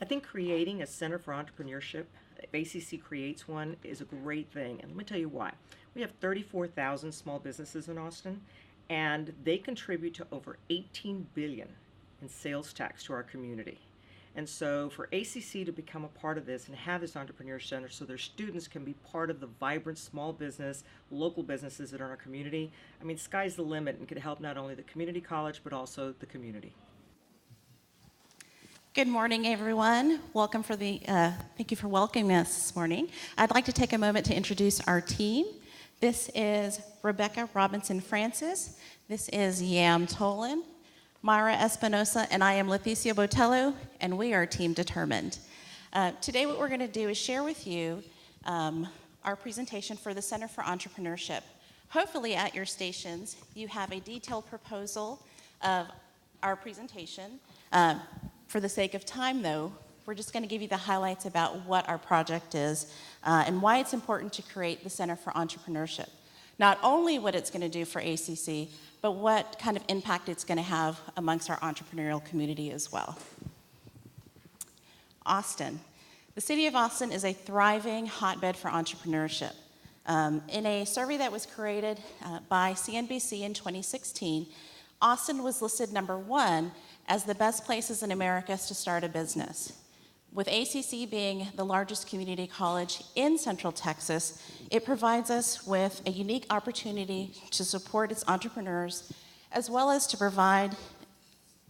I think creating a Center for Entrepreneurship, if ACC creates one, is a great thing. And let me tell you why. We have 34,000 small businesses in Austin, and they contribute to over 18 billion in sales tax to our community. And so for ACC to become a part of this and have this entrepreneur center so their students can be part of the vibrant small business, local businesses that are in our community, I mean, sky's the limit and could help not only the community college but also the community. Good morning, everyone. Thank you for welcoming us this morning. I'd like to take a moment to introduce our team. This is Rebecca Robinson-Francis. This is Yam Tolan, Myra Espinosa, and I am Leticia Botello, and we are Team Determined. Today what we're going to do is share with you our presentation for the Center for Entrepreneurship. Hopefully at your stations you have a detailed proposal of our presentation. For the sake of time, though, we're just going to give you the highlights about what our project is and why it's important to create the Center for Entrepreneurship. Not only what it's going to do for ACC, but what kind of impact it's going to have amongst our entrepreneurial community as well. Austin. The city of Austin is a thriving hotbed for entrepreneurship. In a survey that was created by CNBC in 2016, Austin was listed number 1 as the best places in America to start a business. With ACC being the largest community college in Central Texas, it provides us with a unique opportunity to support its entrepreneurs, as well as to provide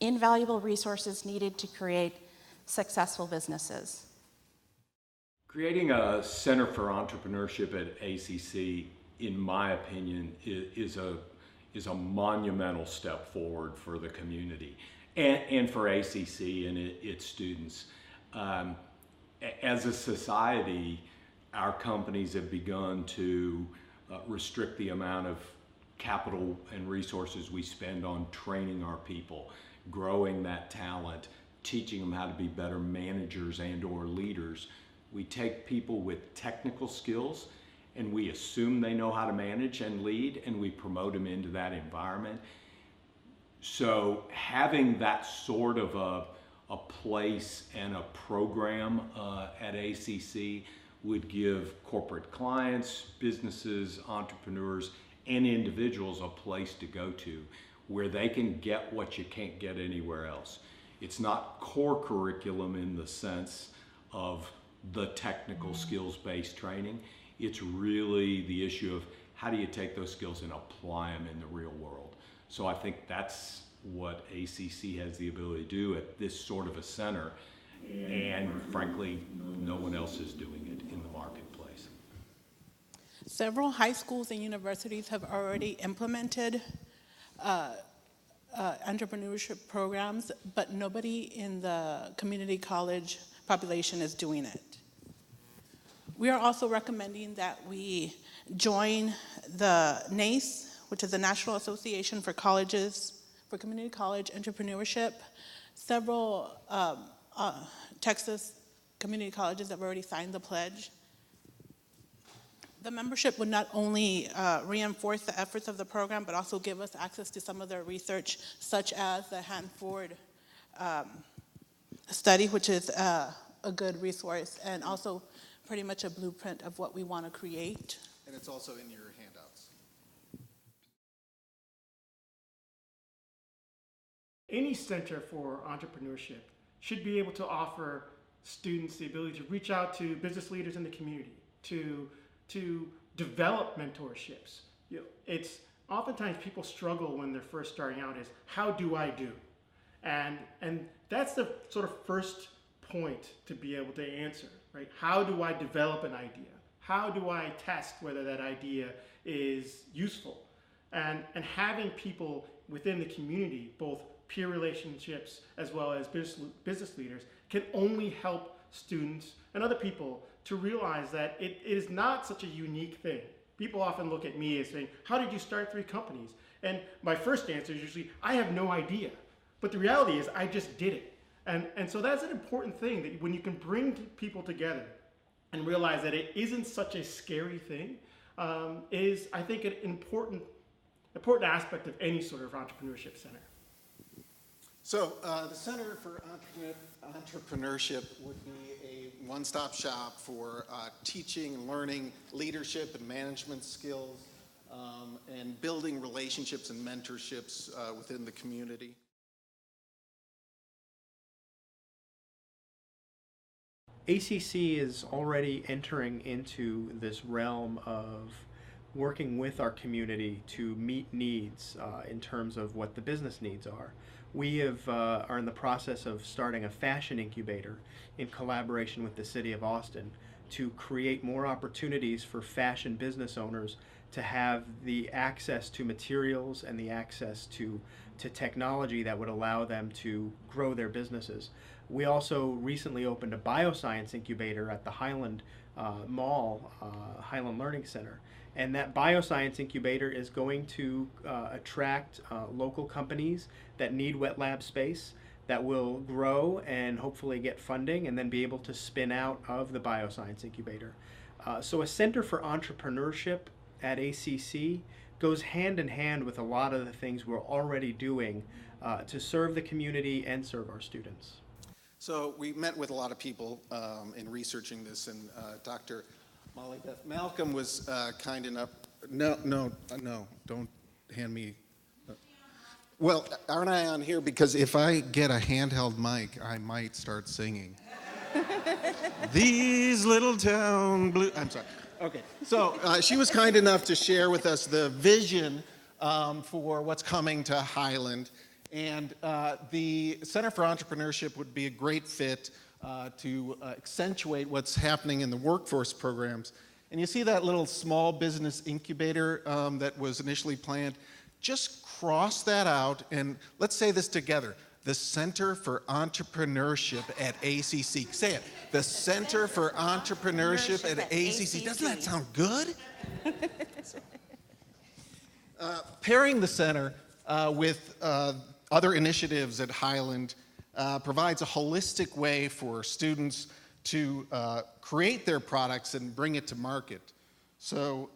invaluable resources needed to create successful businesses. Creating a Center for Entrepreneurship at ACC, in my opinion, is a monumental step forward for the community and for ACC and its students. As a society, our companies have begun to restrict the amount of capital and resources we spend on training our people, growing that talent, teaching them how to be better managers and or leaders. We take people with technical skills and we assume they know how to manage and lead, and we promote them into that environment. So having that sort of a place and a program at ACC would give corporate clients, businesses, entrepreneurs, and individuals a place to go to where they can get what you can't get anywhere else. It's not core curriculum in the sense of the technical skills-based training. It's really the issue of how do you take those skills and apply them in the real world. So I think that's what ACC has the ability to do at this sort of a center, and frankly, no one else is doing it in the marketplace. Several high schools and universities have already implemented entrepreneurship programs, but nobody in the community college population is doing it. We are also recommending that we join the NACE, which is the National Association for Community College Entrepreneurship. Several Texas community colleges have already signed the pledge. The membership would not only reinforce the efforts of the program, but also give us access to some of their research, such as the Hanford study, which is a good resource, and also pretty much a blueprint of what we want to create. And it's also in your handouts. Any center for entrepreneurship should be able to offer students the ability to reach out to business leaders in the community, to develop mentorships. It's oftentimes people struggle when they're first starting out is, how do I do? And that's the sort of first point to be able to answer, right? How do I develop an idea? How do I test whether that idea is useful? And having people within the community, both peer relationships as well as business leaders, can only help students and other people to realize that it is not such a unique thing. People often look at me as saying, how did you start 3 companies? And my first answer is usually, I have no idea. But the reality is, I just did it. And so that's an important thing, that when you can bring people together and realize that it isn't such a scary thing, is, I think, an important aspect of any sort of entrepreneurship center. So the Center for Entrepreneurship would be a one-stop shop for teaching and learning leadership and management skills and building relationships and mentorships within the community. ACC is already entering into this realm of working with our community to meet needs in terms of what the business needs are. We are in the process of starting a fashion incubator in collaboration with the City of Austin to create more opportunities for fashion business owners to have the access to materials and the access to technology that would allow them to grow their businesses. We also recently opened a bioscience incubator at the Highland Mall, Highland Learning Center. And that bioscience incubator is going to attract local companies that need wet lab space that will grow and hopefully get funding and then be able to spin out of the bioscience incubator. So a Center for Entrepreneurship at ACC goes hand in hand with a lot of the things we're already doing to serve the community and serve our students. So we met with a lot of people in researching this, and Dr. Molly Beth Malcolm was kind enough. No, don't hand me. Well, aren't I on here? Because if I get a handheld mic, I might start singing. These little town blue. I'm sorry. Okay, so she was kind enough to share with us the vision for what's coming to Highland. And the Center for Entrepreneurship would be a great fit to accentuate what's happening in the workforce programs. And you see that little small business incubator that was initially planned? Just cross that out and let's say this together. The Center for Entrepreneurship at ACC. Say it. The Center for Entrepreneurship at ACC. Doesn't that sound good? Pairing the center with other initiatives at Highland provides a holistic way for students to create their products and bring it to market. So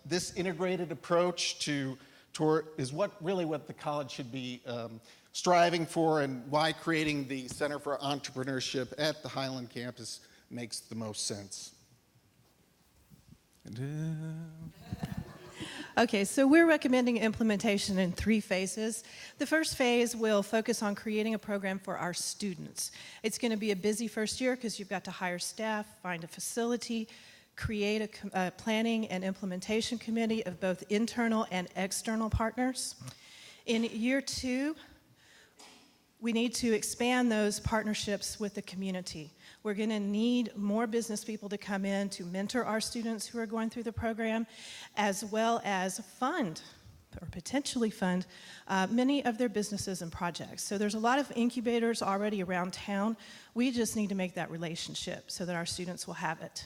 this integrated approach is what the college should be striving for, and why creating the Center for Entrepreneurship at the Highland campus makes the most sense. Okay, so we're recommending implementation in 3 phases. The first phase will focus on creating a program for our students. It's going to be a busy first year because you've got to hire staff, find a facility, create a planning and implementation committee of both internal and external partners. In year 2, we need to expand those partnerships with the community. We're going to need more business people to come in to mentor our students who are going through the program, as well as fund, or potentially fund, many of their businesses and projects. So there's a lot of incubators already around town. We just need to make that relationship so that our students will have it.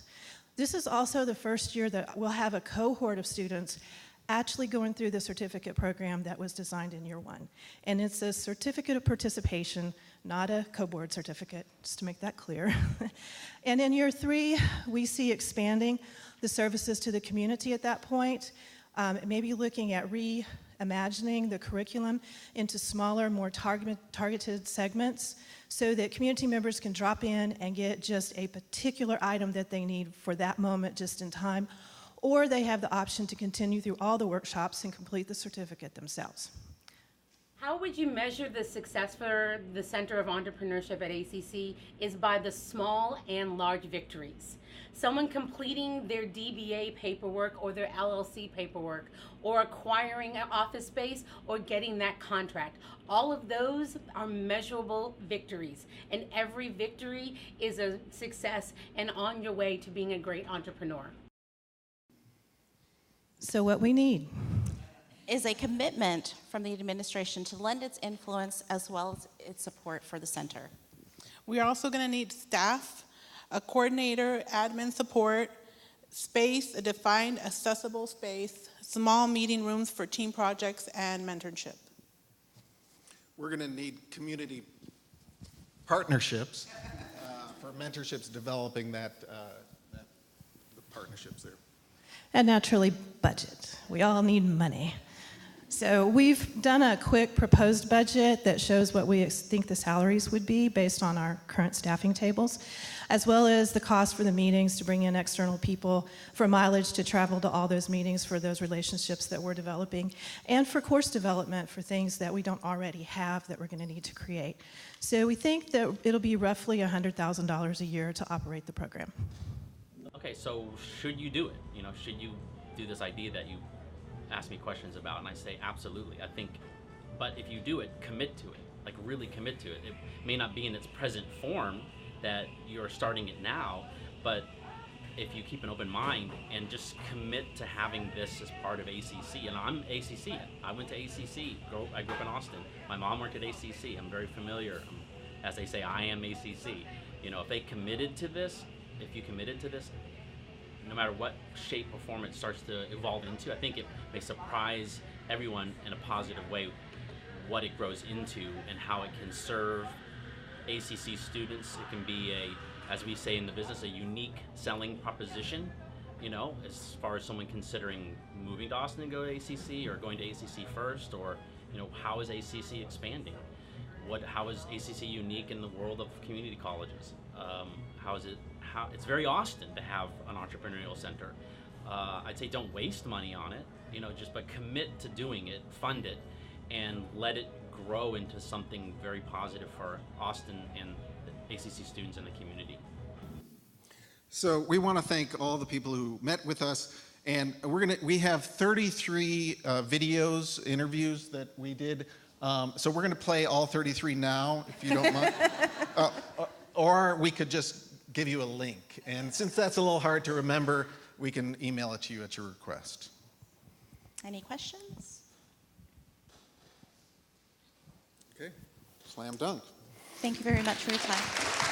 This is also the first year that we'll have a cohort of students actually going through the certificate program that was designed in year 1. And it's a certificate of participation, not a co-board certificate, just to make that clear. And in year 3, we see expanding the services to the community at that point, maybe looking at reimagining the curriculum into smaller, more targeted segments so that community members can drop in and get just a particular item that they need for that moment just in time, or they have the option to continue through all the workshops and complete the certificate themselves. How would you measure the success for the Center of Entrepreneurship at ACC is by the small and large victories. Someone completing their DBA paperwork or their LLC paperwork, or acquiring an office space, or getting that contract. All of those are measurable victories, and every victory is a success and on your way to being a great entrepreneur. So what we need is a commitment from the administration to lend its influence as well as its support for the center. We are also going to need staff, a coordinator, admin support, space, a defined accessible space, small meeting rooms for team projects, and mentorship. We're going to need community partnerships for mentorships, developing the partnerships there. And naturally, budget. We all need money. So we've done a quick proposed budget that shows what we think the salaries would be based on our current staffing tables, as well as the cost for the meetings to bring in external people, for mileage to travel to all those meetings for those relationships that we're developing, and for course development for things that we don't already have that we're going to need to create. So we think that it'll be roughly $100,000 a year to operate the program. Okay, so should you do it? Should you do this idea that you ask me questions about? And I say absolutely. I think, but if you do it, commit to it. Like really commit to it. It may not be in its present form that you're starting it now, but if you keep an open mind and just commit to having this as part of ACC, and I'm ACC. I went to ACC. I grew up in Austin. My mom worked at ACC. I'm very familiar. As they say, I am ACC. If they committed to this, if you committed to this, no matter what shape or form it starts to evolve into, I think it may surprise everyone in a positive way what it grows into and how it can serve ACC students. It can be as we say in the business, a unique selling proposition, as far as someone considering moving to Austin and go to ACC, or going to ACC first, or, how is ACC expanding? How is ACC unique in the world of community colleges? It's very Austin to have an entrepreneurial center. I'd say don't waste money on it, but commit to doing it, fund it, and let it grow into something very positive for Austin and the ACC students in the community. So we want to thank all the people who met with us, and we have 33 videos, interviews that we did. So we're going to play all 33 now, if you don't mind. Or we could just give you a link. And since that's a little hard to remember, we can email it to you at your request. Any questions? Okay, slam dunk. Thank you very much for your time.